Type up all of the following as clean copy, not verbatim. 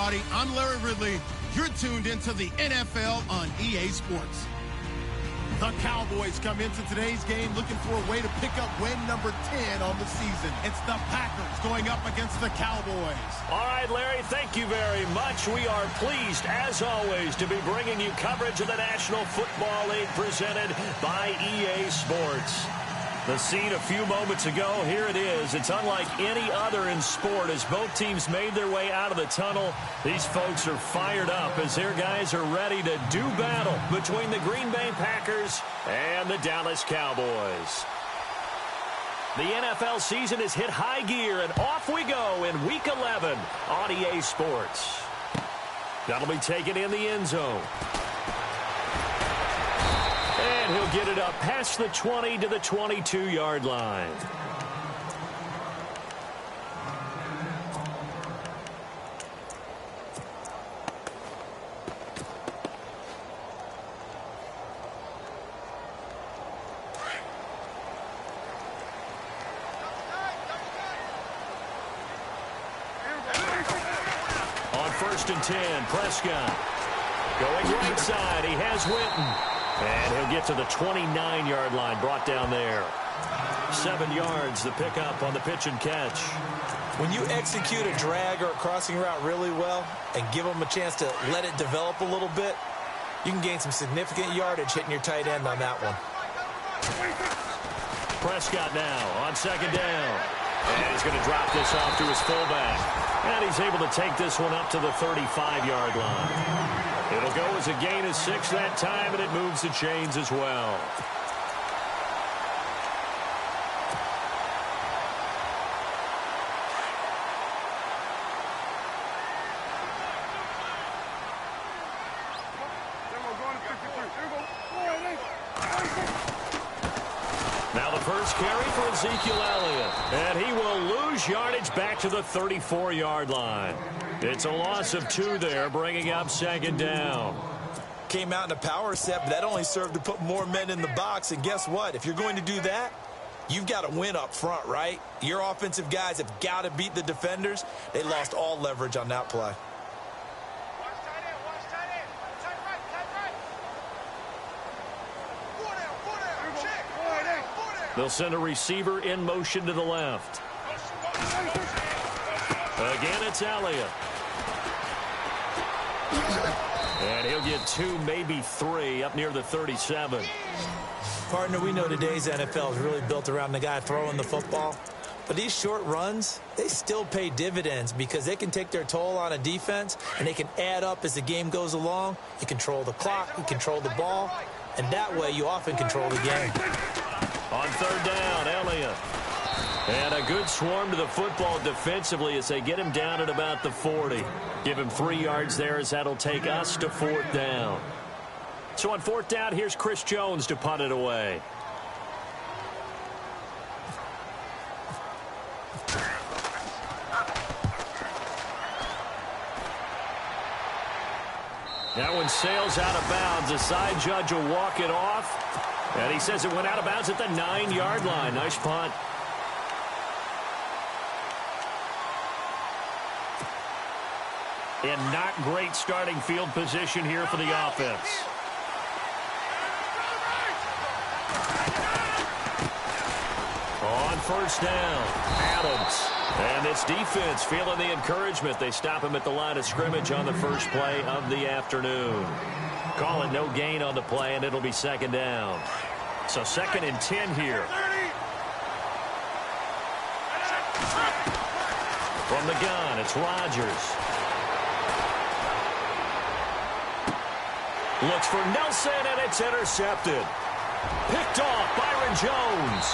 everybody. I'm Larry Ridley. You're tuned into the NFL on EA Sports. The Cowboys come into today's game looking for a way to pick up win number 10 on the season. It's the Packers going up against the Cowboys. All right, Larry, thank you very much. We are pleased, as always, to be bringing you coverage of the National Football League presented by EA Sports. The scene a few moments ago, here it is. It's unlike any other in sport as both teams made their way out of the tunnel. These folks are fired up as their guys are ready to do battle between the Green Bay Packers and the Dallas Cowboys. The NFL season has hit high gear, and off we go in Week 11 on EA Sports. That'll be taken in the end zone. And he'll get it up past the 20 to the 22-yard line. On 1st and 10, Prescott. Going right side, he has Witten. And he'll get to the 29-yard line, brought down there. 7 yards, the pickup on the pitch and catch. When you execute a drag or a crossing route really well and give them a chance to let it develop a little bit, you can gain some significant yardage hitting your tight end on that one. Prescott now on 2nd down. And he's going to drop this off to his fullback. And he's able to take this one up to the 35-yard line. It'll go as a gain of 6 that time, and it moves the chains as well. Now the first carry for Ezekiel Elliott, and he will lose yardage back to the 34-yard line. It's a loss of 2 there, bringing up 2nd down. Came out in a power set, but that only served to put more men in the box. And guess what? If you're going to do that, you've got to win up front, right? Your offensive guys have got to beat the defenders. They lost all leverage on that play. They'll send a receiver in motion to the left. Again, it's Elliott. And he'll get 2, maybe 3, up near the 37. Partner, we know today's NFL is really built around the guy throwing the football. But these short runs, they still pay dividends because they can take their toll on a defense, and they can add up as the game goes along. You control the clock, you control the ball, and that way you often control the game. On 3rd down, Elliott. And a good swarm to the football defensively as they get him down at about the 40. Give him 3 yards there as that'll take us to 4th down. So on 4th down, here's Chris Jones to punt it away. That one sails out of bounds. The side judge will walk it off. And he says it went out of bounds at the 9-yard line. Nice punt. And not great starting field position here for the offense. On 1st down, Adams. And this defense feeling the encouragement. They stop him at the line of scrimmage on the first play of the afternoon. Call it no gain on the play, and it'll be 2nd down. So 2nd and 10 here. From the gun, it's Rodgers. Looks for Nelson, and it's intercepted. Picked off, Byron Jones.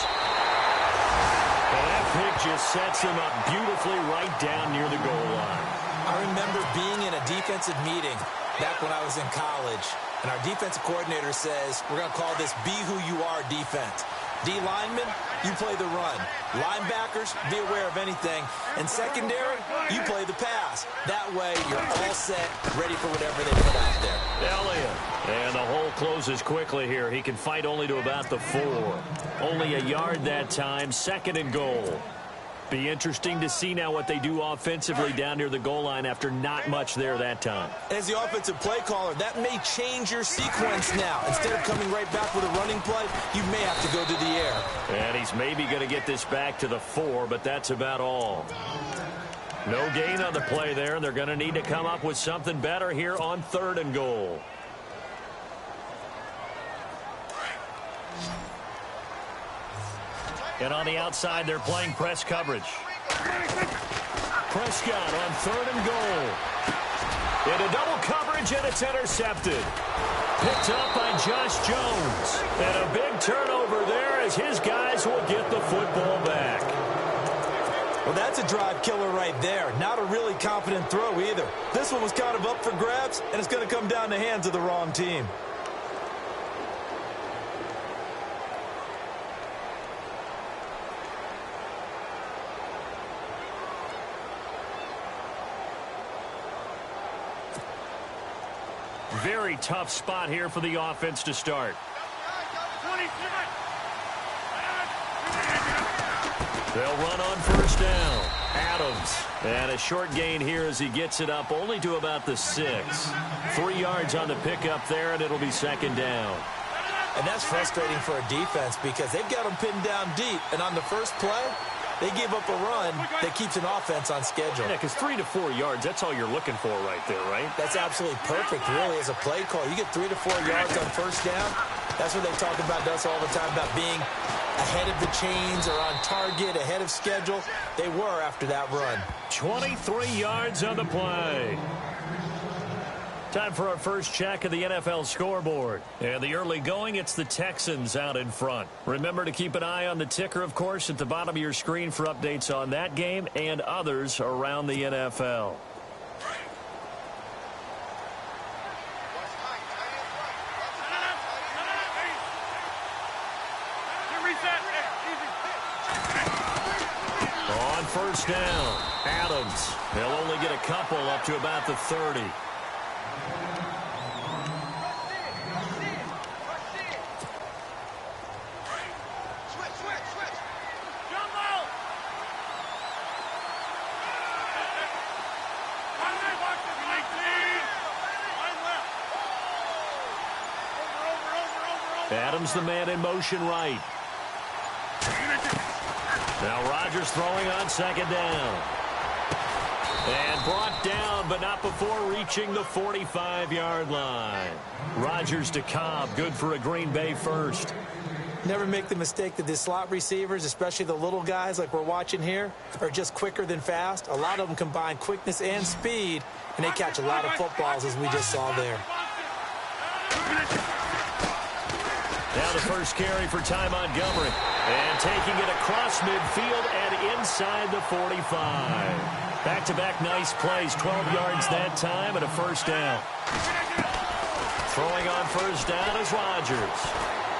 And that pick just sets him up beautifully right down near the goal line. I remember being in a defensive meeting back when I was in college, and our defensive coordinator says, we're going to call this Be Who You Are defense. D linemen, you play the run. Linebackers, be aware of anything. And secondary, you play the pass. That way, you're all set, ready for whatever they put out there. Elliott. And the hole closes quickly here. He can fight only to about the 4. Only a yard that time, 2nd and goal. Be interesting to see now what they do offensively down near the goal line after not much there that time. As the offensive play caller, that may change your sequence now. Instead of coming right back with a running play, you may have to go to the air. And he's maybe going to get this back to the 4, but that's about all. No gain on the play there, and they're going to need to come up with something better here on 3rd and goal. And on the outside, they're playing press coverage. Prescott on 3rd and goal. Into double coverage, and it's intercepted. Picked up by Josh Jones. And a big turnover there as his guys will get the football back. Well, that's a drive killer right there. Not a really confident throw either. This one was kind of up for grabs, and it's going to come down the hands of the wrong team. Very tough spot here for the offense to start. They'll run on 1st down. Adams. And a short gain here as he gets it up only to about the 6. 3 yards on the pickup there, and it'll be 2nd down. And that's frustrating for a defense because they've got them pinned down deep. And on the first play, they give up a run that keeps an offense on schedule. Yeah, because 3 to 4 yards, that's all you're looking for right there, right? That's absolutely perfect, really, as a play call. You get 3 to 4 yards on 1st down. That's what they talk about us all the time, about being ahead of the chains or on target, ahead of schedule. They were after that run. 23 yards on the play. Time for our first check of the NFL scoreboard. And the early going, it's the Texans out in front. Remember to keep an eye on the ticker, of course, at the bottom of your screen for updates on that game and others around the NFL. On 1st down, Adams. They'll only get a couple up to about the 30. Adams the man in motion right. Now Rodgers throwing on 2nd down. And brought down, but not before reaching the 45-yard line. Rodgers to Cobb, good for a Green Bay first. Never make the mistake that the slot receivers, especially the little guys like we're watching here, are just quicker than fast. A lot of them combine quickness and speed, and they catch a lot of footballs, as we just saw there. Now the first carry for Ty Montgomery. And taking it across midfield and inside the 45. Back-to-back nice plays. 12 yards that time and a 1st down. Throwing on 1st down is Rodgers.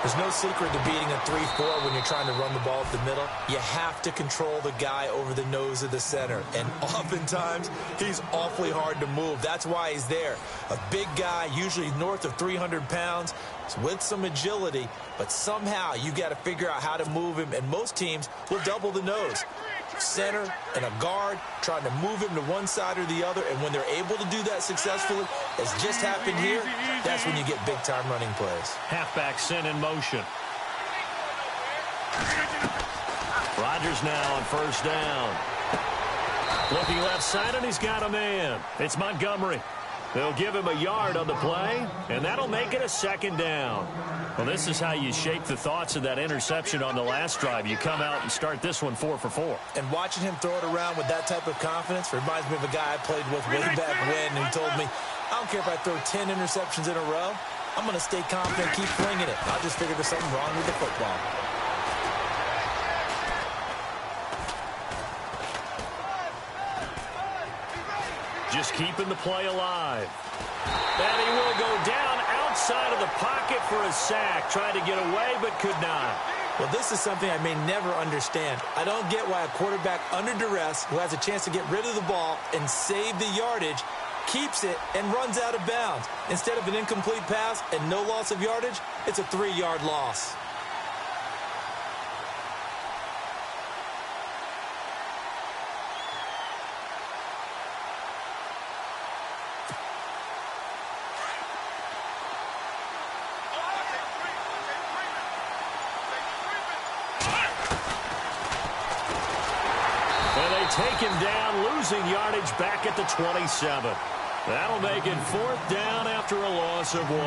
There's no secret to beating a 3-4 when you're trying to run the ball up the middle. You have to control the guy over the nose of the center. And oftentimes, he's awfully hard to move. That's why he's there. A big guy, usually north of 300 pounds, with some agility. But somehow, you got to figure out how to move him. And most teams will double the nose. Center and a guard trying to move him to one side or the other. And when they're able to do that successfully, as just happened here, that's when you get big-time running plays. Halfback sent in motion. Rodgers now on 1st down. Looking left side, and he's got a man. It's Montgomery. They'll give him a yard on the play, and that'll make it a 2nd down. Well, this is how you shake the thoughts of that interception on the last drive. You come out and start this one 4 for 4. And watching him throw it around with that type of confidence reminds me of a guy I played with way back when who told me, I don't care if I throw 10 interceptions in a row. I'm going to stay confident, keep flinging it. I just figured there's something wrong with the football. Just keeping the play alive. And he will go down outside of the pocket for a sack. Tried to get away, but could not. Well, this is something I may never understand. I don't get why a quarterback under duress who has a chance to get rid of the ball and save the yardage keeps it and runs out of bounds. Instead of an incomplete pass and no loss of yardage, it's a 3-yard loss. taken down, losing yardage back at the 27. That'll make it 4th down after a loss of 1.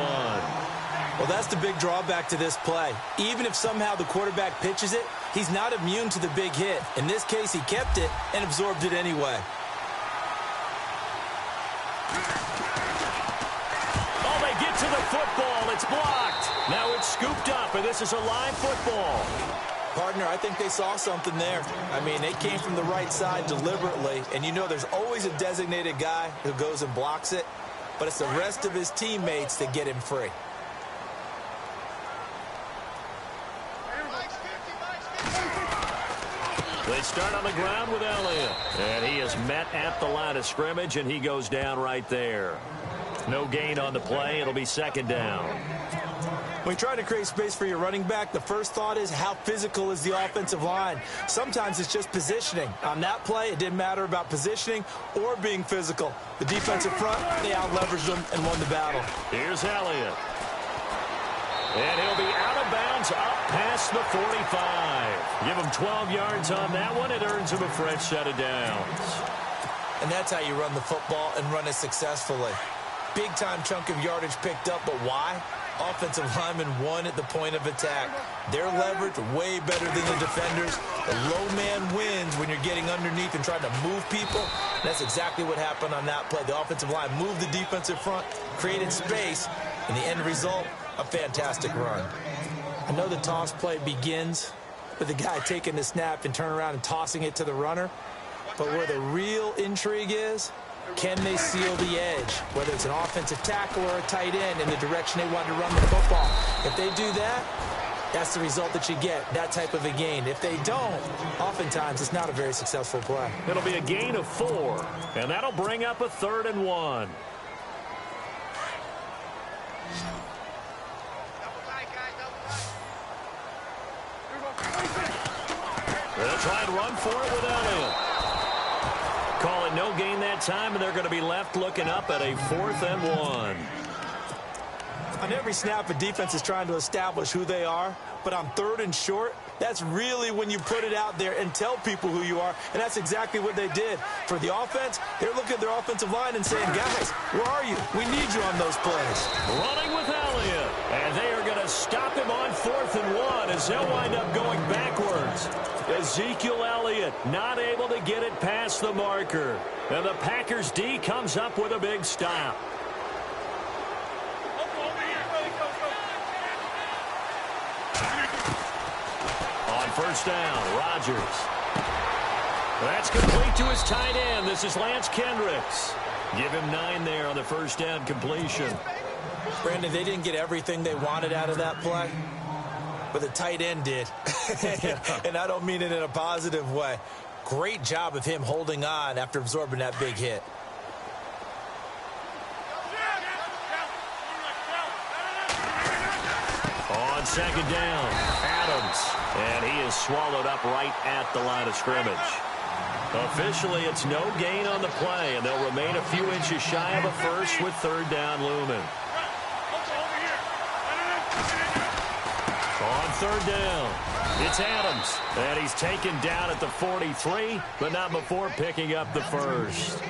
Well, that's the big drawback to this play. Even if somehow the quarterback pitches it, he's not immune to the big hit. In this case, he kept it and absorbed it anyway. Oh, they get to the football. It's blocked. Now it's scooped up, and this is a live football. Partner, I think they saw something there. I mean, they came from the right side deliberately, and you know there's always a designated guy who goes and blocks it, but it's the rest of his teammates that get him free. They start on the ground with Elliott, and he is met at the line of scrimmage, and he goes down right there. No gain on the play. It'll be 2nd down. When you try to create space for your running back, the first thought is how physical is the offensive line. Sometimes it's just positioning. On that play, it didn't matter about positioning or being physical. The defensive front, they out-leveraged them and won the battle. Here's Elliott. And he'll be out of bounds up past the 45. Give him 12 yards on that one. It earns him a fresh set of downs. And that's how you run the football and run it successfully. Big-time chunk of yardage picked up, but why? Offensive linemen won at the point of attack. Their leverage way better than the defenders. The low man wins when you're getting underneath and trying to move people. That's exactly what happened on that play. The offensive line moved the defensive front, created space, and the end result, a fantastic run. I know the toss play begins with the guy taking the snap and turning around and tossing it to the runner, but where the real intrigue is, can they seal the edge, whether it's an offensive tackle or a tight end in the direction they want to run the football? If they do that, that's the result that you get, that type of a gain. If they don't, oftentimes it's not a very successful play. It'll be a gain of 4, and that'll bring up a 3rd and 1. They'll try and run for it with Elliott. Call it no gain that time, and they're going to be left looking up at a 4th and 1. On every snap, a defense is trying to establish who they are, but on 3rd and short, that's really when you put it out there and tell people who you are, and that's exactly what they did. For the offense, they're looking at their offensive line and saying, guys, where are you? We need you on those plays. Running with Elliott, and they are going to stop him on 4th and 1 as they'll wind up going backwards. Ezekiel Elliott not able to get it past the marker, and the Packers D comes up with a big stop. On 1st down, Rodgers. That's complete to his tight end. This is Lance Kendricks. Give him 9 there on the 1st down completion. Brandon, they didn't get everything they wanted out of that play, but the tight end did. And I don't mean it in a positive way. Great job of him holding on after absorbing that big hit. On 2nd down, Adams. And he is swallowed up right at the line of scrimmage. Officially, it's no gain on the play, and they'll remain a few inches shy of a first with 3rd down looming. On 3rd down, it's Adams, and he's taken down at the 43, but not before picking up the first.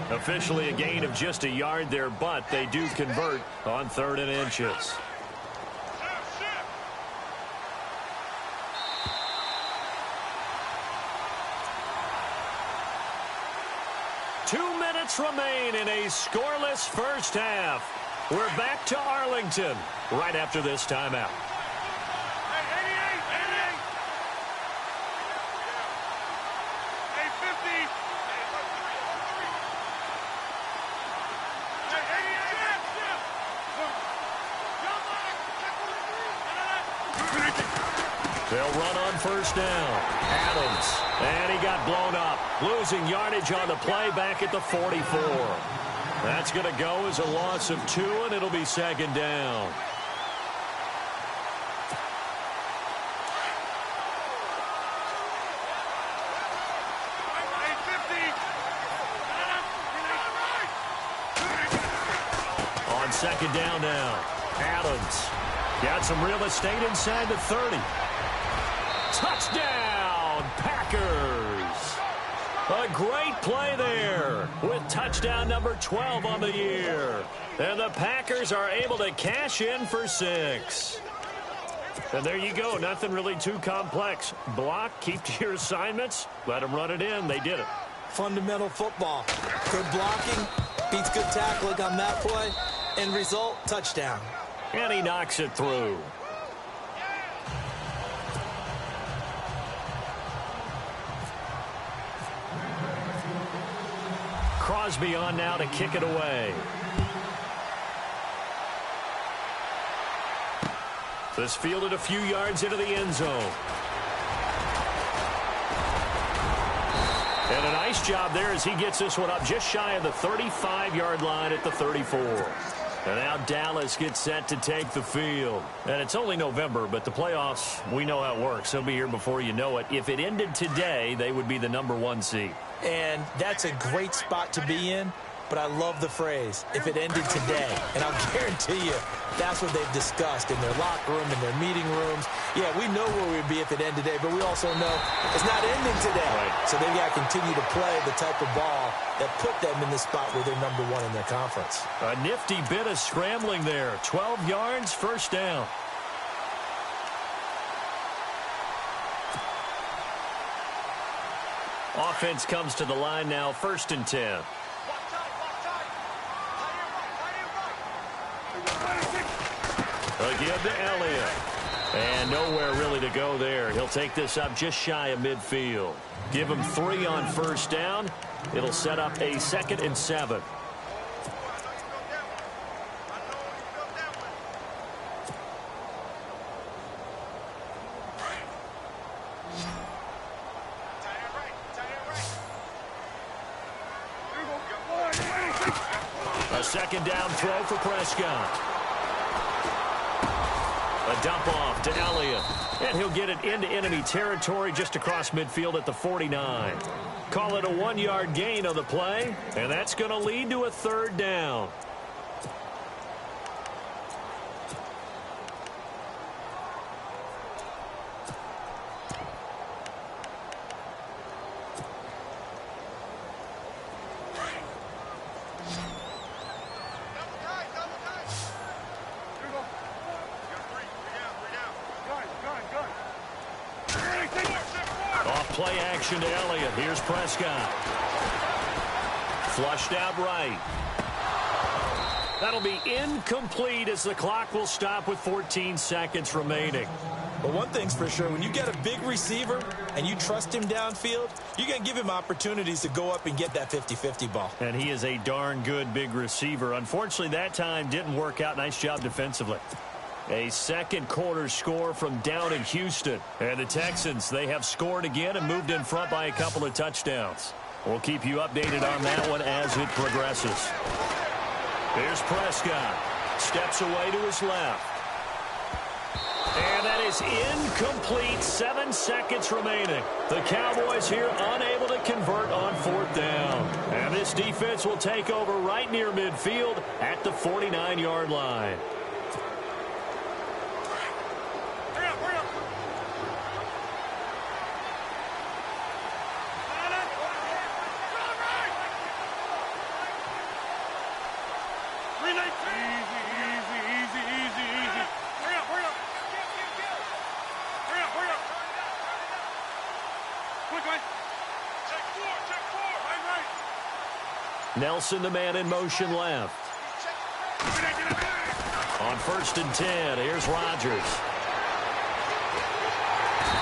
Officially a gain of just a yard there, but they do convert on 3rd and inches. Remain in a scoreless first half. We're back to Arlington right after this timeout. They'll run on 1st down. Adams. And he got blown up. Losing yardage on the play back at the 44. That's going to go as a loss of 2, and it'll be 2nd down. On 2nd down now. Adams got some real estate inside the 30. Touchdown, Packers. A great play there with touchdown number 12 on the year. And the Packers are able to cash in for 6. And there you go. Nothing really too complex. Block, keep to your assignments, let them run it in. They did it. Fundamental football. Good blocking, beats good tackling on that play. End result, touchdown. And he knocks it through. Crosby on now to kick it away. This fielded a few yards into the end zone. And a nice job there as he gets this one up just shy of the 35-yard line at the 34. And now Dallas gets set to take the field. And it's only November, but the playoffs, we know how it works. They'll be here before you know it. If it ended today, they would be the number 1 seed. And that's a great spot to be in, but I love the phrase, if it ended today. And I'll guarantee you, that's what they've discussed in their locker room, in their meeting rooms. Yeah, we know where we'd be if it ended today, but we also know it's not ending today. Right. So they've got to continue to play the type of ball that put them in the spot where they're number 1 in their conference. A nifty bit of scrambling there. 12 yards, first down. Offense comes to the line now, 1st and 10. Again to Elliott. And nowhere really to go there. He'll take this up just shy of midfield. Give him 3 on first down. It'll set up a 2nd and 7. A 2nd down throw for Prescott. A dump off to Elliott. And he'll get it into enemy territory just across midfield at the 49. Call it a 1-yard gain on the play. And that's going to lead to a 3rd down. Play action to Elliott. Here's Prescott. Flushed out right. That'll be incomplete as the clock will stop with 14 seconds remaining. But one thing's for sure, when you get a big receiver and you trust him downfield, you're going to give him opportunities to go up and get that 50-50 ball. And he is a darn good big receiver. Unfortunately, that time didn't work out. Nice job defensively. A 2nd quarter score from down in Houston. And the Texans, they have scored again and moved in front by a couple of touchdowns. We'll keep you updated on that one as it progresses. Here's Prescott. Steps away to his left. And that is incomplete. 7 seconds remaining. The Cowboys here unable to convert on 4th down. And this defense will take over right near midfield at the 49-yard line. Nelson, the man in motion left. On 1st and 10, here's Rodgers.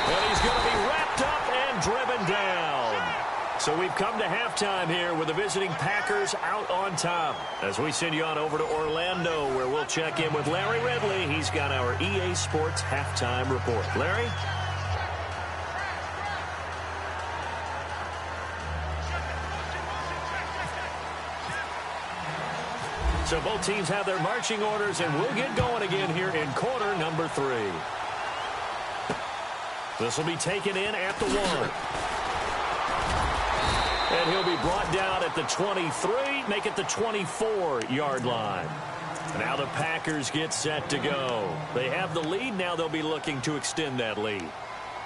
And he's going to be wrapped up and driven down. So we've come to halftime here with the visiting Packers out on top. As we send you on over to Orlando, where we'll check in with Larry Ridley. He's got our EA Sports halftime report. Larry? So both teams have their marching orders, and we'll get going again here in quarter number 3. This will be taken in at the 1. And he'll be brought down at the 23, make it the 24-yard line. Now the Packers get set to go. They have the lead. Now they'll be looking to extend that lead.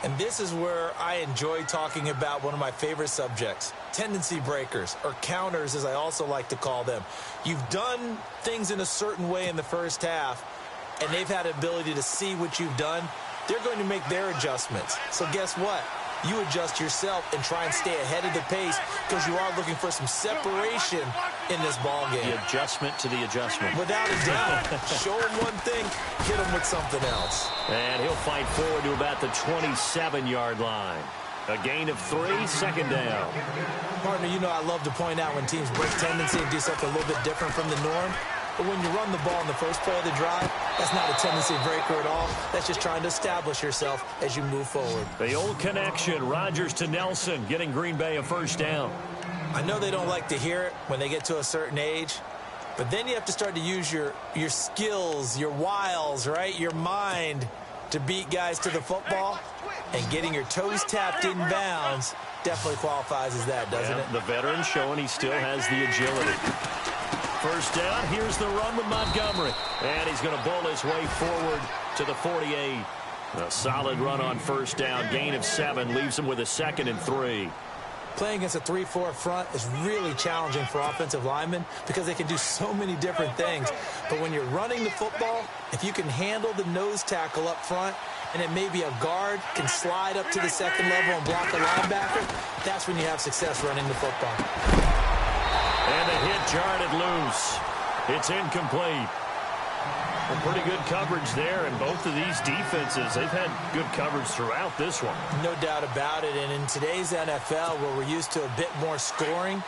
And this is where I enjoy talking about one of my favorite subjects, tendency breakers, or counters as I also like to call them. You've done things in a certain way in the first half, and they've had the ability to see what you've done. They're going to make their adjustments. So guess what? You adjust yourself and try and stay ahead of the pace because you are looking for some separation in this ball game. The adjustment to the adjustment. Without a doubt. Show him one thing, hit him with something else. And he'll fight forward to about the 27-yard line. A gain of 3, second down. Partner, you know I love to point out when teams break tendency and do something a little bit different from the norm. But when you run the ball in the first play of the drive, that's not a tendency breaker at all. That's just trying to establish yourself as you move forward. The old connection, Rodgers to Nelson, getting Green Bay a first down. I know they don't like to hear it when they get to a certain age, but then you have to start to use your skills, your wiles, right, your mind to beat guys to the football. And getting your toes tapped in bounds definitely qualifies as that, doesn't it? The veteran showing he still has the agility. First down, here's the run with Montgomery. And he's going to bowl his way forward to the 48. A solid run on first down, gain of 7, leaves him with a 2nd and 3. Playing against a 3-4 front is really challenging for offensive linemen because they can do so many different things. But when you're running the football, if you can handle the nose tackle up front, and it may be a guard can slide up to the second level and block a linebacker, that's when you have success running the football. And the hit jarred loose. It's incomplete. Well, pretty good coverage there, and both of these defenses, they've had good coverage throughout this one. No doubt about it, and in today's NFL, where we're used to a bit more scoring,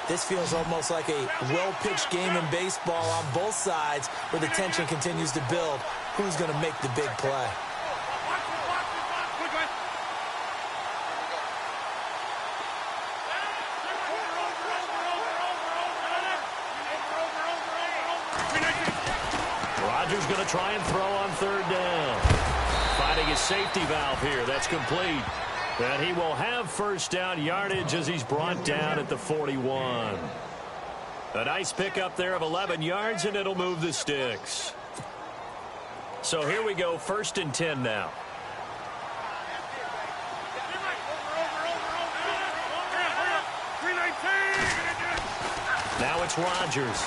this feels almost like a well-pitched game in baseball on both sides where the tension continues to build. Who's going to make the big play? Rodgers going to try and throw on third down. Finding his safety valve here. That's complete. And he will have first down yardage as he's brought down at the 41. A nice pickup there of 11 yards, and it'll move the sticks. So here we go, 1st and 10 now. Now it's Rodgers.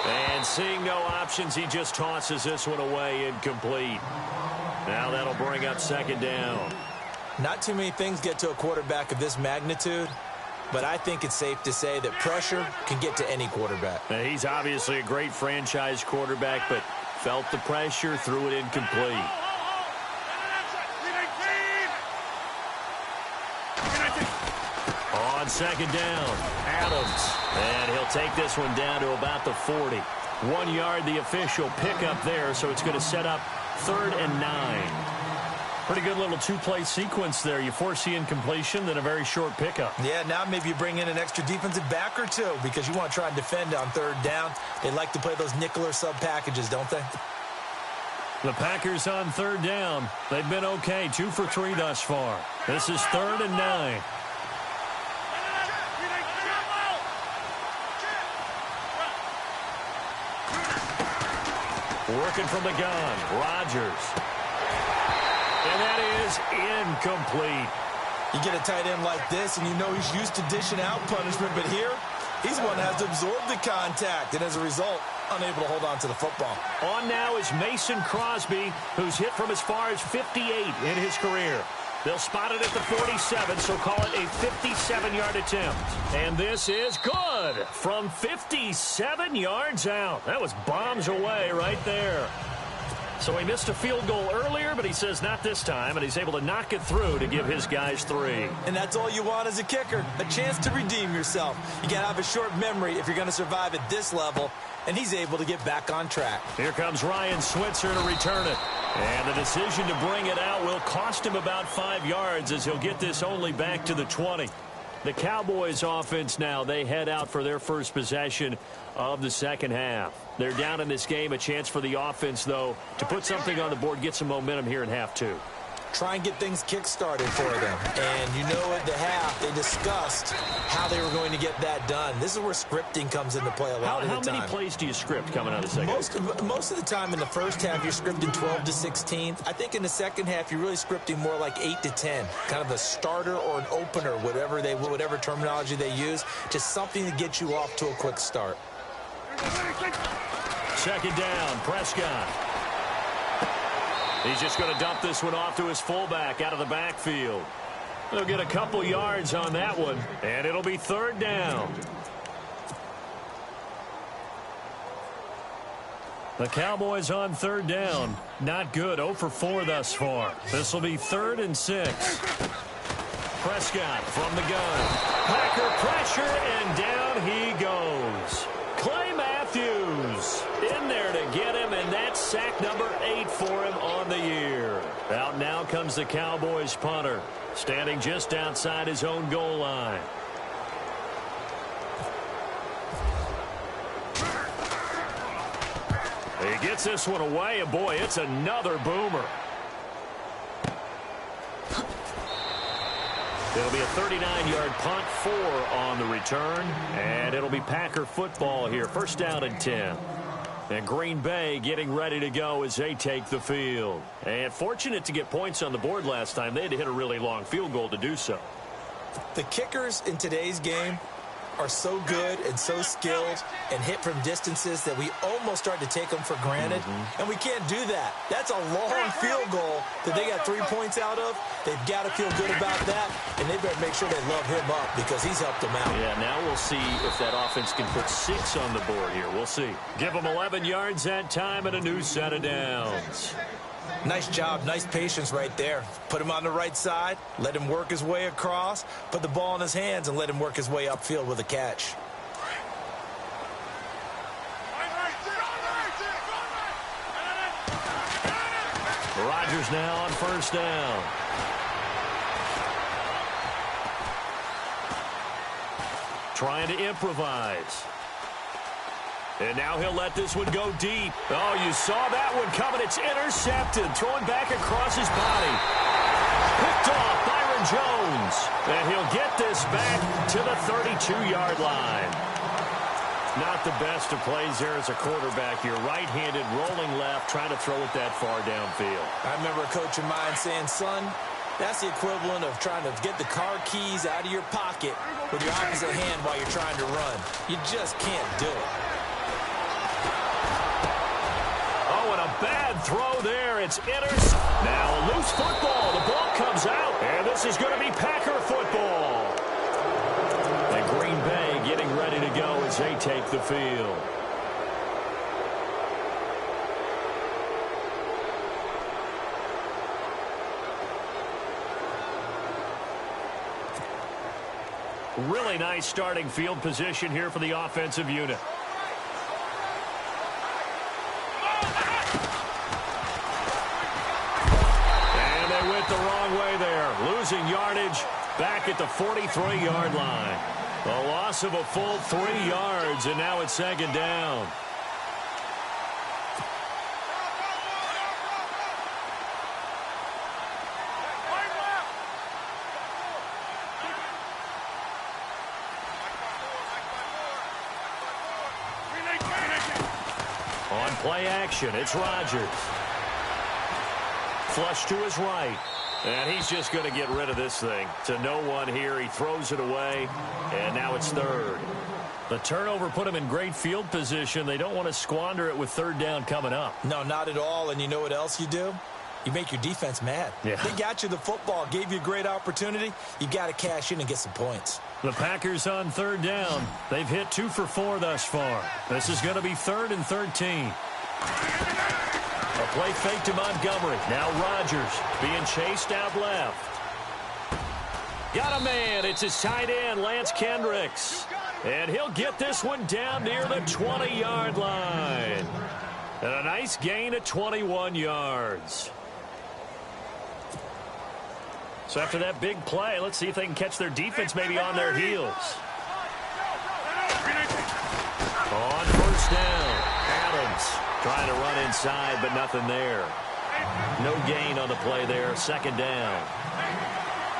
And seeing no options, he just tosses this one away, incomplete. Now that'll bring up 2nd down. Not too many things get to a quarterback of this magnitude, but I think it's safe to say that pressure can get to any quarterback. Now, he's obviously a great franchise quarterback, but felt the pressure, threw it incomplete. On 2nd down, Adams. And he'll take this one down to about the 40. 1 yard, the official pickup there, so it's going to set up 3rd and 9. Pretty good little 2-play sequence there. You force the incompletion, then a very short pickup. Yeah, now maybe you bring in an extra defensive back or two because you want to try and defend on 3rd down. They like to play those nickel or sub packages, don't they? The Packers on 3rd down. They've been okay, 2 for 3 thus far. This is 3rd and 9. Working from the gun, Rodgers. And that is incomplete. You get a tight end like this, and you know he's used to dishing out punishment, but here, he's the one that has to absorb the contact, and as a result, unable to hold on to the football. On now is Mason Crosby, who's hit from as far as 58 in his career. They'll spot it at the 47, so call it a 57-yard attempt. And this is good from 57 yards out. That was bombs away right there. So he missed a field goal earlier, but he says not this time, and he's able to knock it through to give his guys 3. And that's all you want as a kicker, a chance to redeem yourself. You got to have a short memory if you're going to survive at this level, and he's able to get back on track. Here comes Ryan Switzer to return it. And the decision to bring it out will cost him about 5 yards as he'll get this only back to the 20. The Cowboys offense now, they head out for their first possession of the second half. They're down in this game. A chance for the offense, though, to put something on the board, get some momentum here in half 2. try and get things kick-started for them. And you know at the half, they discussed how they were going to get that done. This is where scripting comes into play a lot of the time. How many plays do you script coming out of the second? Most of the time in the first half, you're scripting 12 to 16. I think in the second half, you're really scripting more like 8 to 10. Kind of a starter or an opener, whatever terminology they use. Just something to get you off to a quick start. Second down, Prescott. He's just going to dump this one off to his fullback out of the backfield. They'll get a couple yards on that one, and it'll be third down. The Cowboys on third down. Not good. 0 for 4 thus far. This will be 3rd and 6. Prescott from the gun. Packer pressure, and down he goes. Clay Matthews in there to get him, and that's sack number 8 for him on the year. Out now comes the Cowboys punter, standing just outside his own goal line. He gets this one away, and boy, it's another boomer. It'll be a 39-yard punt, 4 on the return, and it'll be Packer football here. First down and 10. And Green Bay getting ready to go as they take the field. And fortunate to get points on the board last time. They had to hit a really long field goal to do so. The kickers in today's game are so good and so skilled and hit from distances that we almost start to take them for granted. And we can't do that. That's a long field goal that they got 3 points out of. They've got to feel good about that, and they better make sure they love him up because he's helped them out. Yeah, now we'll see if that offense can put 6 on the board here. We'll see. Give them 11 yards that time and a new set of downs. Nice job, nice patience right there. Put him on the right side, let him work his way across, put the ball in his hands, and let him work his way upfield with a catch. Rodgers now on first down. Trying to improvise. And now he'll let this one go deep. Oh, you saw that one coming. It's intercepted. Throwing back across his body. Picked off Byron Jones. And he'll get this back to the 32-yard line. Not the best of plays there as a quarterback. You're right-handed, rolling left, trying to throw it that far downfield. I remember a coach of mine saying, son, that's the equivalent of trying to get the car keys out of your pocket with your opposite hand while you're trying to run. You just can't do it. Bad throw there. It's intercepted. Now a loose football. The ball comes out. And this is going to be Packer football. And Green Bay getting ready to go as they take the field. Really nice starting field position here for the offensive unit. The wrong way there. Losing yardage back at the 43-yard line. A loss of a full 3 yards, and now it's second down. On play action, it's Rodgers. Flush to his right. And he's just going to get rid of this thing. To no one here. He throws it away. And now it's third. The turnover put him in great field position. They don't want to squander it with third down coming up. No, not at all. And you know what else you do? You make your defense mad. Yeah. They got you the football, gave you a great opportunity. You got to cash in and get some points. The Packers on third down. They've hit 2 for 4 thus far. This is going to be 3rd and 13. A play fake to Montgomery. Now Rodgers being chased out left. Got a man. It's his tight end, Lance Kendricks. And he'll get this one down near the 20-yard line. And a nice gain of 21 yards. So after that big play, let's see if they can catch their defense maybe on their heels. On first down, Adams trying to run inside, but nothing there. No gain on the play there, second down.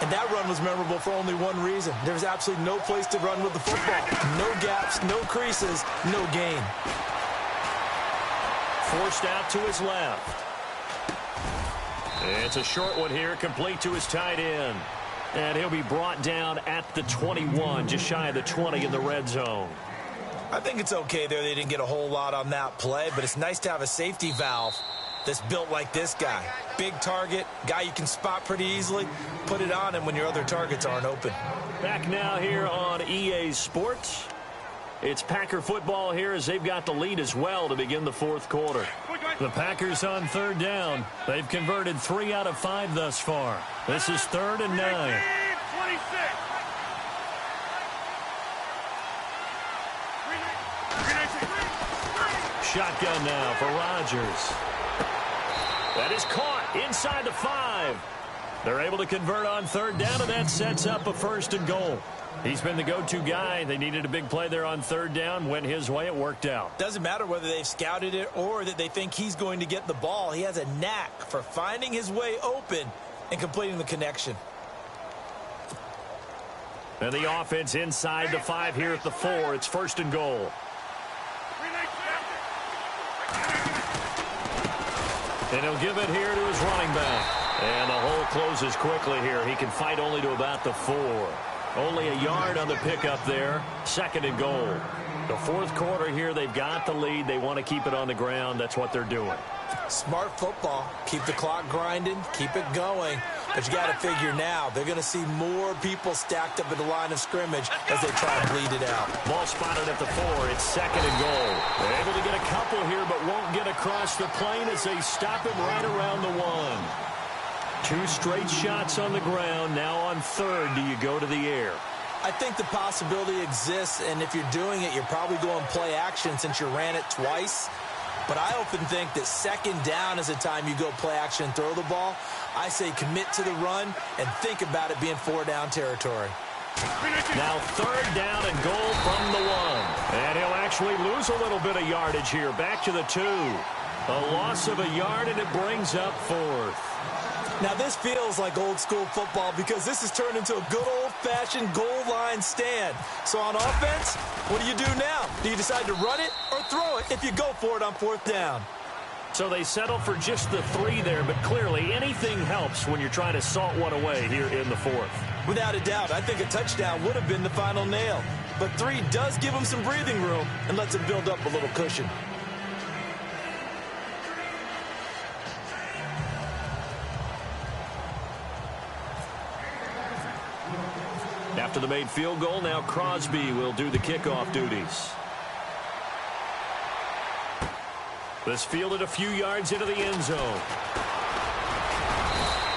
And that run was memorable for only one reason. There's absolutely no place to run with the football. No gaps, no creases, no gain. Forced out to his left. It's a short one here, complete to his tight end. And he'll be brought down at the 21, just shy of the 20 in the red zone. I think it's okay there. They didn't get a whole lot on that play, but it's nice to have a safety valve that's built like this guy. Big target, guy you can spot pretty easily. Put it on him when your other targets aren't open. Back now here on EA Sports. It's Packer football here as they've got the lead as well to begin the fourth quarter. The Packers on third down. They've converted 3 out of 5 thus far. This is 3rd and 9. Shotgun now for Rodgers. That is caught inside the 5. They're able to convert on third down, and that sets up a 1st and goal. He's been the go-to guy. They needed a big play there on third down. Went his way. It worked out. Doesn't matter whether they've scouted it or that they think he's going to get the ball. He has a knack for finding his way open and completing the connection. And the offense inside the 5 here at the 4. It's 1st and goal. And he'll give it here to his running back. And the hole closes quickly here. He can fight only to about the 4. Only a yard on the pickup there. 2nd and goal. The fourth quarter here, they've got the lead. They want to keep it on the ground. That's what they're doing. Smart football. Keep the clock grinding. Keep it going. But you got to figure now, they're going to see more people stacked up at the line of scrimmage as they try to bleed it out. Ball spotted at the 4. It's 2nd and goal. They're able to get a couple here, but won't get across the plane as they stop him right around the 1. 2 straight shots on the ground. Now on 3rd, do you go to the air? I think the possibility exists, and if you're doing it, you're probably going play action since you ran it twice. But I often think that 2nd down is the time you go play action and throw the ball. I say commit to the run and think about it being 4-down territory. Now 3rd down and goal from the 1. And he'll actually lose a little bit of yardage here. Back to the 2. A loss of a yard, and it brings up 4th. Now, this feels like old-school football because this has turned into a good old-fashioned goal line stand. So on offense, what do you do now? Do you decide to run it or throw it if you go for it on 4th down? So they settle for just the 3 there, but clearly anything helps when you're trying to salt one away here in the 4th. Without a doubt, I think a touchdown would have been the final nail. But 3 does give them some breathing room and lets them build up a little cushion. After the made field goal, now Crosby will do the kickoff duties. This fielded a few yards into the end zone.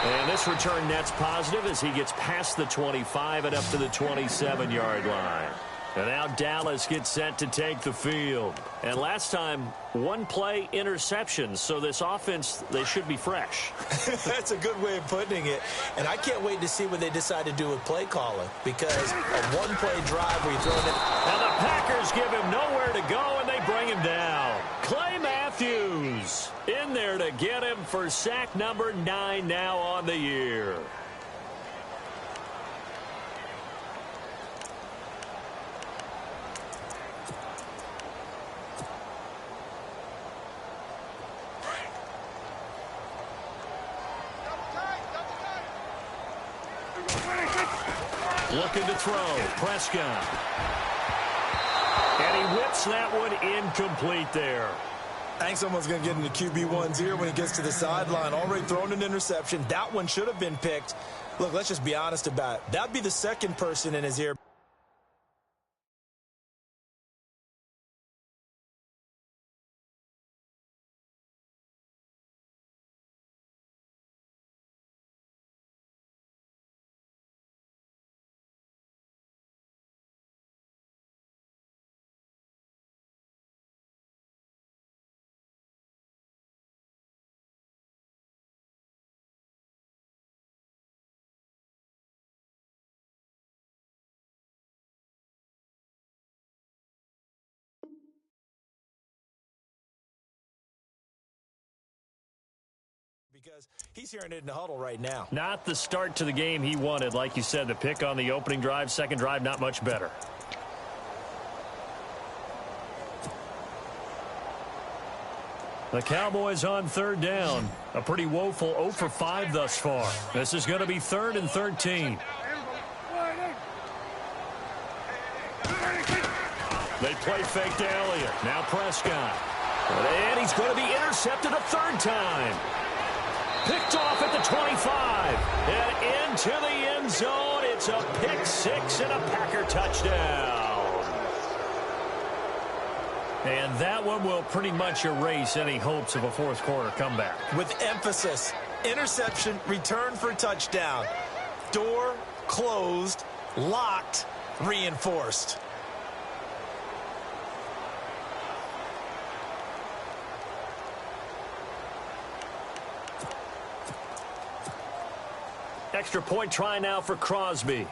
And this return net's positive as he gets past the 25 and up to the 27-yard line. And now Dallas gets set to take the field. And last time, 1 play interception. So this offense, they should be fresh. That's a good way of putting it. And I can't wait to see what they decide to do with play calling. Because a 1-play drive where you throw it. Now the Packers give him nowhere to go, and they bring him down. Clay Matthews in there to get him for sack number 9 now on the year. Looking to throw. Prescott. And he whips that one incomplete there. I think someone's going to get into QB1's ear when he gets to the sideline. Already thrown an interception. That one should have been picked. Look, let's just be honest about it. That'd be the second person in his ear. because he's hearing it in the huddle right now. Not the start to the game he wanted. Like you said, the pick on the opening drive, second drive, not much better. The Cowboys on third down. A pretty woeful 0 for 5 thus far. This is going to be 3rd and 13. They play fake to Elliott. Now Prescott. And he's going to be intercepted a 3rd time. Picked off at the 25. And into the end zone. It's a pick 6 and a Packer touchdown. And that one will pretty much erase any hopes of a fourth quarter comeback. With emphasis, interception, return for a touchdown. Door closed, locked, reinforced. Extra point try now for Crosby.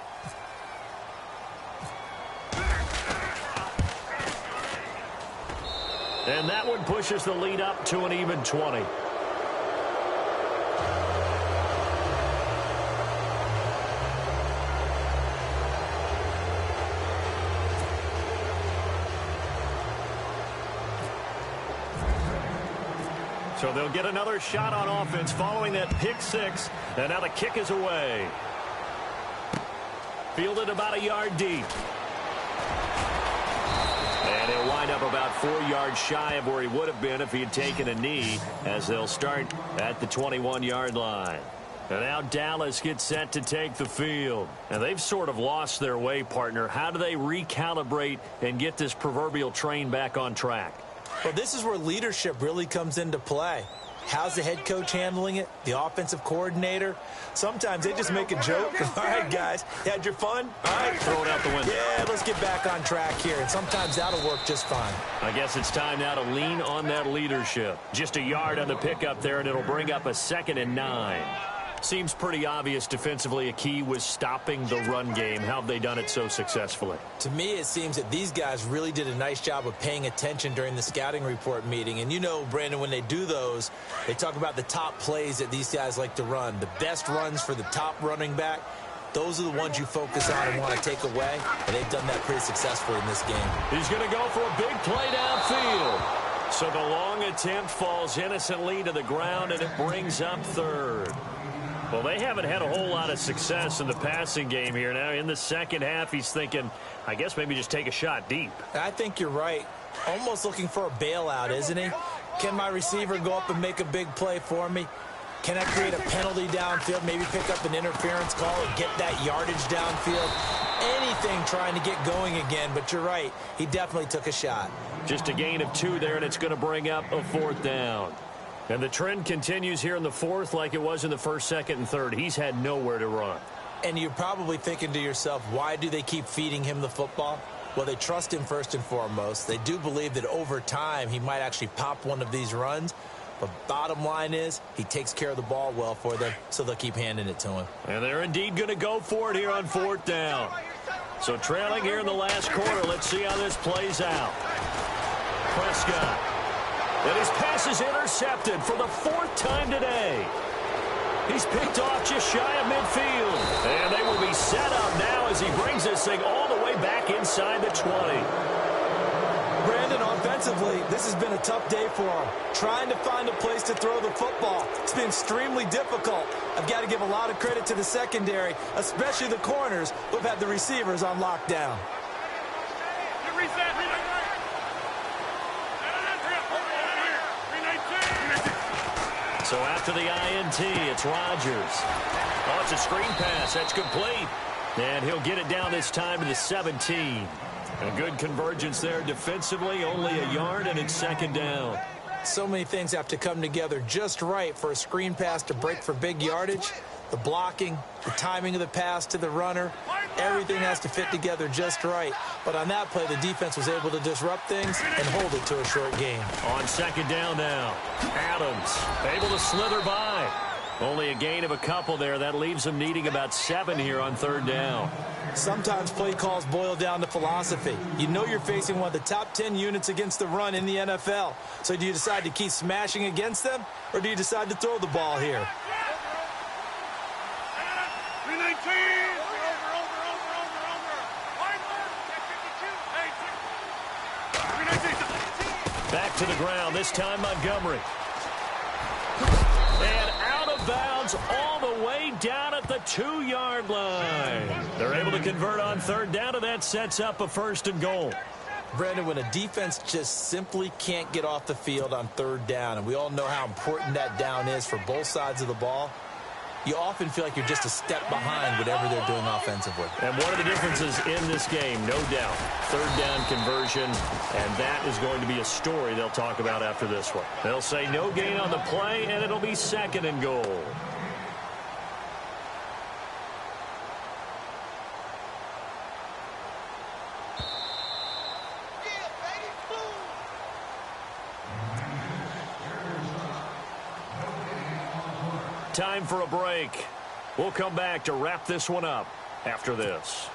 And that one pushes the lead up to an even 20. So they'll get another shot on offense following that pick 6. And now the kick is away. Fielded about a yard deep. And he'll wind up about 4 yards shy of where he would have been if he had taken a knee, as they'll start at the 21-yard line. And now Dallas gets set to take the field. And they've sort of lost their way, partner. How do they recalibrate and get this proverbial train back on track? Well, this is where leadership really comes into play. How's the head coach handling it? The offensive coordinator? Sometimes they just make a joke. All right, guys, you had your fun? All right, throw it out the window. Yeah, let's get back on track here. And sometimes that'll work just fine. I guess it's time now to lean on that leadership. Just a yard on the pickup there, and it'll bring up a 2nd and 9. Seems pretty obvious defensively a key was stopping the run game. How have they done it so successfully? To me, it seems that these guys really did a nice job of paying attention during the scouting report meeting. And you know, Brandon, when they do those, they talk about the top plays that these guys like to run. The best runs for the top running back, those are the ones you focus on and want to take away. And they've done that pretty successfully in this game. He's going to go for a big play downfield. So the long attempt falls innocently to the ground, and it brings up 3rd. Well, they haven't had a whole lot of success in the passing game here. Now, in the second half, he's thinking, I guess maybe just take a shot deep. I think you're right. Almost looking for a bailout, isn't he? Can my receiver go up and make a big play for me? Can I create a penalty downfield, maybe pick up an interference call and get that yardage downfield? Anything trying to get going again, but you're right. He definitely took a shot. Just a gain of 2 there, and it's going to bring up a 4th down. And the trend continues here in the 4th like it was in the 1st, 2nd, and 3rd. He's had nowhere to run. And you're probably thinking to yourself, why do they keep feeding him the football? Well, they trust him first and foremost. They do believe that over time he might actually pop one of these runs. But bottom line is he takes care of the ball well for them, so they'll keep handing it to him. And they're indeed going to go for it here on 4th down. So trailing here in the last quarter, let's see how this plays out. Prescott. And his pass is intercepted for the 4th time today. He's picked off just shy of midfield. And they will be set up now as he brings this thing all the way back inside the 20. Brandon, offensively, this has been a tough day for him. Trying to find a place to throw the football. It's been extremely difficult. I've got to give a lot of credit to the secondary, especially the corners who have had the receivers on lockdown. So after the INT, it's Rodgers. Oh, it's a screen pass. That's complete. And he'll get it down this time to the 17. A good convergence there defensively, only a yard, and it's 2nd down. So many things have to come together just right for a screen pass to break for big yardage. The blocking, the timing of the pass to the runner, everything has to fit together just right. But on that play, the defense was able to disrupt things and hold it to a short gain. On 2nd down now, Adams able to slither by. Only a gain of a couple there. That leaves them needing about 7 here on 3rd down. Sometimes play calls boil down to philosophy. You know you're facing one of the top 10 units against the run in the NFL. So do you decide to keep smashing against them, or do you decide to throw the ball here? Back to the ground, this time Montgomery. And out of bounds all the way down at the 2-yard line. They're able to convert on 3rd down, and that sets up a 1st and goal. Brandon, when a defense just simply can't get off the field on 3rd down, and we all know how important that down is for both sides of the ball, you often feel like you're just a step behind whatever they're doing offensively. And one of the differences in this game, no doubt, 3rd down conversion, and that is going to be a story they'll talk about after this one. They'll say no gain on the play, and it'll be 2nd and goal. Time for a break. We'll come back to wrap this one up after this.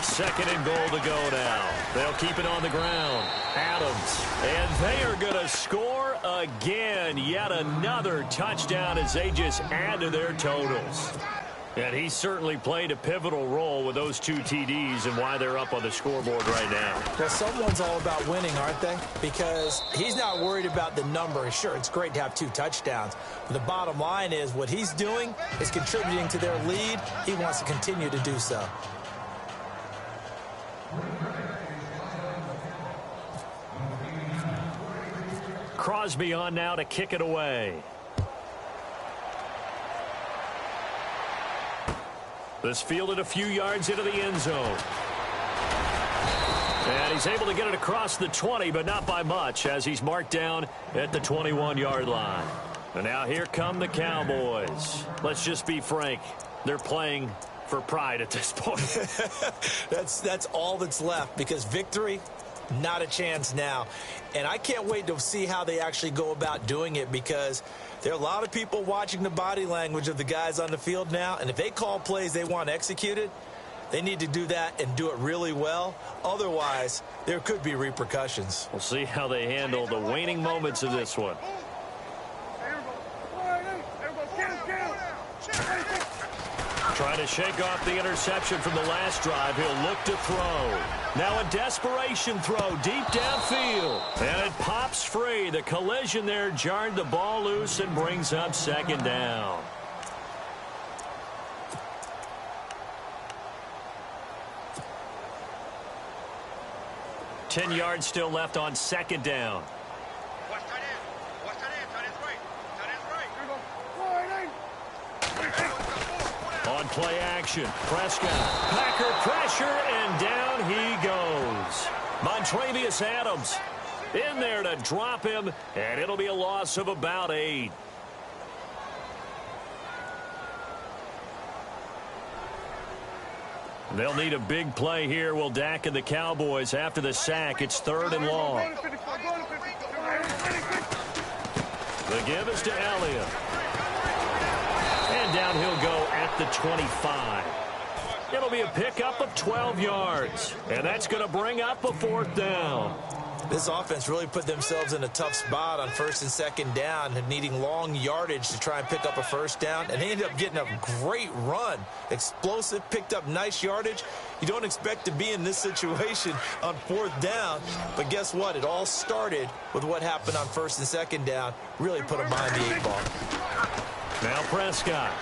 Second and goal to go now. They'll keep it on the ground. Adams. And they are going to score again. Yet another touchdown as they just add to their totals. And he certainly played a pivotal role with those 2 TDs and why they're up on the scoreboard right now. Well, someone's all about winning, aren't they? Because he's not worried about the number. Sure, it's great to have 2 touchdowns. But the bottom line is what he's doing is contributing to their lead. He wants to continue to do so. Crosby on now to kick it away. This fielded a few yards into the end zone. And he's able to get it across the 20, but not by much, as he's marked down at the 21-yard line. And now here come the Cowboys. Let's just be frank. They're playing for pride at this point. That's all that's left, because victory, not a chance now. And I can't wait to see how they actually go about doing it, because there are a lot of people watching the body language of the guys on the field now, and if they call plays they want executed, they need to do that and do it really well. Otherwise, there could be repercussions. We'll see how they handle the waning moments of this one. Trying to shake off the interception from the last drive. He'll look to throw. Now a desperation throw deep downfield. And it pops free. The collision there jarred the ball loose and brings up 2nd down. Ten yards still left on 2nd down. On play action, Prescott, Packer pressure, and down he goes. Montrevious Adams in there to drop him, and it'll be a loss of about 8. They'll need a big play here, will Dak and the Cowboys. After the sack, it's 3rd and long. The give is to Elliott. And down he'll go at the 25. It'll be a pickup of 12 yards. And that's going to bring up a 4th down. This offense really put themselves in a tough spot on 1st and 2nd down, and needing long yardage to try and pick up a 1st down. And they ended up getting a great run. Explosive, picked up nice yardage. You don't expect to be in this situation on 4th down. But guess what? It all started with what happened on 1st and 2nd down. Really put them behind the 8 ball. Now Prescott.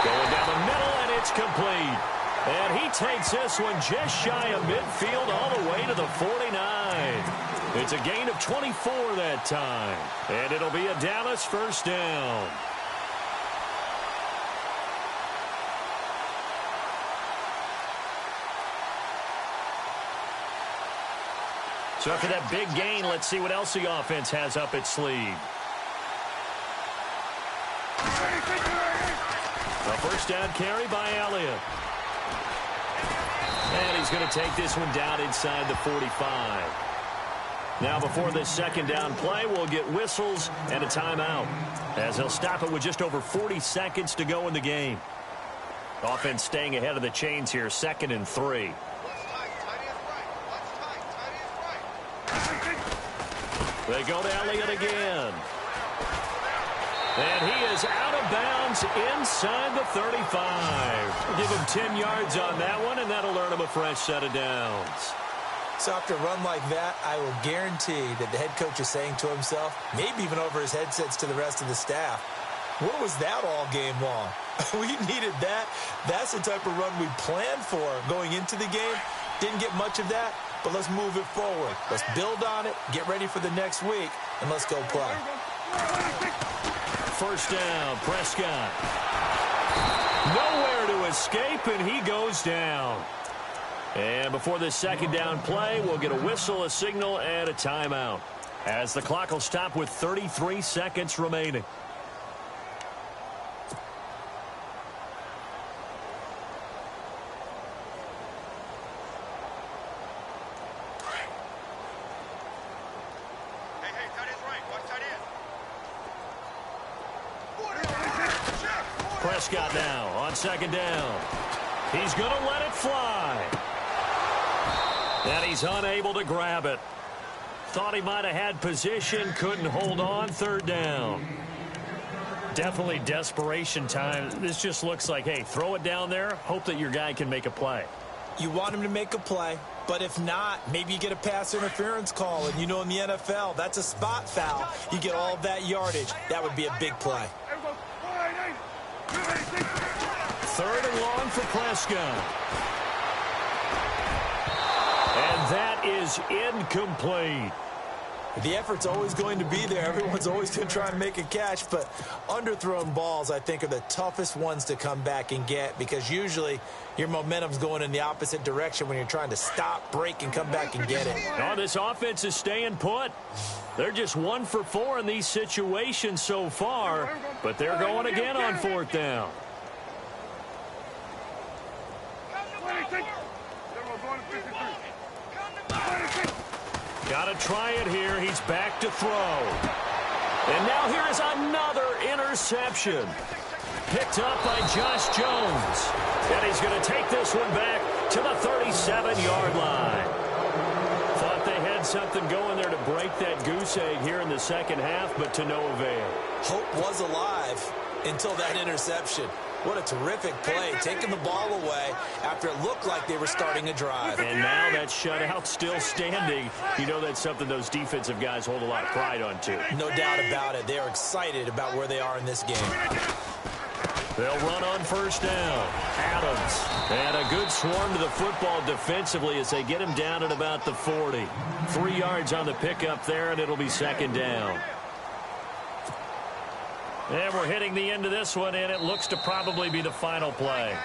Going down the middle, and it's complete. And he takes this one just shy of midfield all the way to the 49. It's a gain of 24 that time. And it'll be a Dallas 1st down. So after that big gain, let's see what else the offense has up its sleeve. A first down carry by Elliott. And he's going to take this one down inside the 45. Now before this second down play, we'll get whistles and a timeout, as he'll stop it with just over 40 seconds to go in the game. Offense staying ahead of the chains here, 2nd and 3. They go to Elliott again. And he is out of bounds inside the 35. We'll give him 10 yards on that one, and that'll earn him a fresh set of downs. So after a run like that, I will guarantee that the head coach is saying to himself, maybe even over his headsets to the rest of the staff, what was that all game long? We needed that. That's the type of run we planned for going into the game. Didn't get much of that, but let's move it forward. Let's build on it, get ready for the next week, and let's go play. First down, Prescott. Nowhere to escape, and he goes down. And before this second down play, we'll get a whistle, a signal, and a timeout, as the clock will stop with 33 seconds remaining. Prescott now on second down. He's going to let it fly. And he's unable to grab it. Thought he might have had position, couldn't hold on. Third down. Definitely desperation time. This just looks like, hey, throw it down there, hope that your guy can make a play. You want him to make a play, but if not, maybe you get a pass interference call, and you know in the NFL, that's a spot foul. You get all of that yardage. That would be a big play. Third and long for Prescott. And that is incomplete. The effort's always going to be there. Everyone's always going to try and make a catch, but underthrown balls, I think, are the toughest ones to come back and get, because usually your momentum's going in the opposite direction when you're trying to stop, break, and come back and get it. Oh, this offense is staying put. They're just 1 for 4 in these situations so far, but they're going again on 4th down. Got to try it here. He's back to throw. And now here is another interception. Picked up by Josh Jones. And he's going to take this one back to the 37-yard line. Thought they had something going there to break that goose egg here in the second half, but to no avail. Hope was alive until that interception. What a terrific play, taking the ball away after it looked like they were starting a drive. And now that shutout still standing. You know that's something those defensive guys hold a lot of pride on, too. No doubt about it. They are excited about where they are in this game. They'll run on first down. Adams. And a good swarm to the football defensively as they get him down at about the 40. 3 yards on the pickup there, and it'll be second down. And we're hitting the end of this one, and it looks to probably be the final play.